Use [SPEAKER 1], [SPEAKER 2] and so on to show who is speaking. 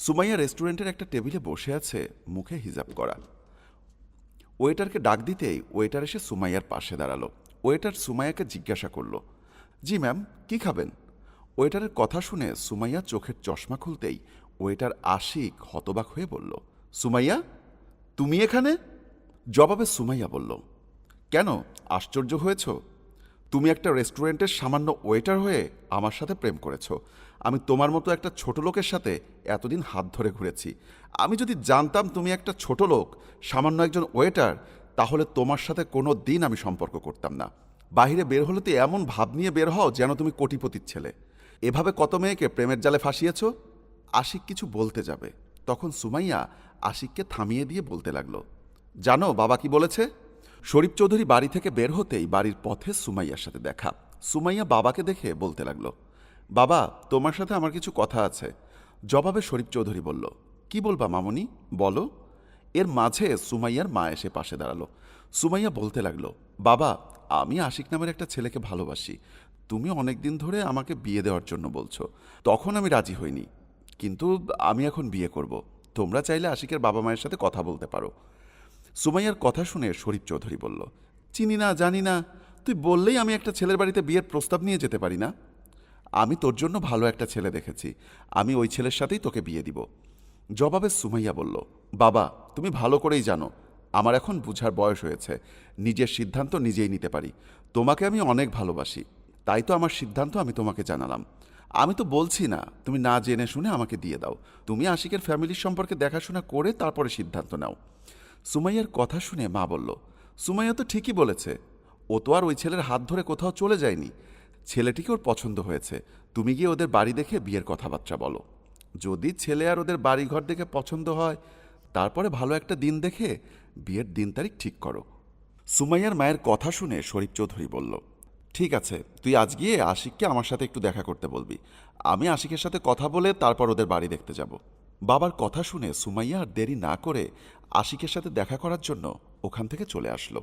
[SPEAKER 1] সুমাইয়া রেস্টুরেন্টের একটা টেবিলে বসে আছে, মুখে হিজাব করা। ওয়েটারকে ডাক দিতেই ওয়েটার এসে সুমাইয়ার পাশে দাঁড়ালো। ওয়েটার সুমাইয়াকে জিজ্ঞাসা করল, জি ম্যাম, কি খাবেন? ওয়েটারের কথা শুনে সুমাইয়া চোখের চশমা খুলতেই ওয়েটার আশিক হতবাক হয়ে বলল, সুমাইয়া, তুমি এখানে? জবাবে সুমাইয়া বলল, কেন, আশ্চর্য হয়েছ? তুমি একটা রেস্টুরেন্টের সামান্য ওয়েটার হয়ে আমার সাথে প্রেম করেছ। আমি তোমার মতো একটা ছোট লোকের সাথে এতদিন হাত ধরে ঘুরেছি। আমি যদি জানতাম তুমি একটা ছোট লোক, সামান্য একজন ওয়েটার, তাহলে তোমার সাথে কোনো দিন আমি সম্পর্ক করতাম না। বাহিরে বের হলে তো এমন ভাব নিয়ে বের হও যেন তুমি কোটিপতির ছেলে। এভাবে কত মেয়েকে প্রেমের জালে ফাঁসিয়েছ। আশিক কিছু বলতে যাবে, তখন সুমাইয়া আশিককে থামিয়ে দিয়ে বলতে লাগলো, জানো বাবা কি বলেছে? শরীফ চৌধুরী বাড়ি থেকে বের হতেই বাড়ির পথে সুমাইয়ার সাথে দেখা। সুমাইয়া বাবাকে দেখে বলতে লাগলো, বাবা, তোমার সাথে আমার কিছু কথা আছে। জবাবে শরীফ চৌধুরী বলল, কি বলবা মামনি, বলো। এর মাঝে সুমাইয়ার মা এসে পাশে দাঁড়ালো। সুমাইয়া বলতে লাগলো, বাবা, আমি আশিক নামের একটা ছেলেকে ভালোবাসি। তুমি অনেকদিন ধরে আমাকে বিয়ে দেওয়ার জন্য বলছো। তখন আমি রাজি হইনি, কিন্তু আমি এখন বিয়ে করব। তোমরা চাইলে আশিকের বাবা মায়ের সাথে কথা বলতে পারো। সুমাইয়ার কথা শুনে শরীফ চৌধুরী বলল, চিনি না, জানি না, তুই বললেই আমি একটা ছেলের বাড়িতে বিয়ের প্রস্তাব নিয়ে যেতে পারি না? আমি তোর জন্য ভালো একটা ছেলে দেখেছি, আমি ওই ছেলের সাথেই তোকে বিয়ে দিব। জবাবে সুমাইয়া বলল, বাবা, তুমি ভালো করেই জানো আমার এখন বুঝার বয়স হয়েছে, নিজের সিদ্ধান্ত নিজেই নিতে পারি। তোমাকে আমি অনেক ভালোবাসি, তাই তো আমার সিদ্ধান্ত আমি তোমাকে জানালাম। আমি তো বলছি না তুমি না জেনে শুনে আমাকে দিয়ে দাও। তুমি আশিকের ফ্যামিলির সম্পর্কে দেখাশোনা করে তারপরে সিদ্ধান্ত নাও। সুমাইয়ার কথা শুনে মা বলল, সুমাইয়া তো ঠিকই বলেছে, ও তো আর ওই ছেলের হাত ধরে কোথাও চলে যায়নি। ছেলেটিকে ওর পছন্দ হয়েছে, তুমি গিয়ে ওদের বাড়ি দেখে বিয়ের কথাবার্তা বলো। যদি ছেলে আর ওদের বাড়িঘর দেখে পছন্দ হয়, তারপরে ভালো একটা দিন দেখে বিয়ের দিন তারিখ ঠিক করো। সুমাইয়ার মায়ের কথা শুনে শরীফ চৌধুরী বলল, ঠিক আছে, তুই আজ গিয়ে আশিককে আমার সাথে একটু দেখা করতে বলবি। আমি আশিকের সাথে কথা বলে তারপর ওদের বাড়ি দেখতে যাব। বাবার কথা শুনে সুমাইয়া আর দেরি না করে আশিকের সাথে দেখা করার জন্য ওখান থেকে চলে আসলো।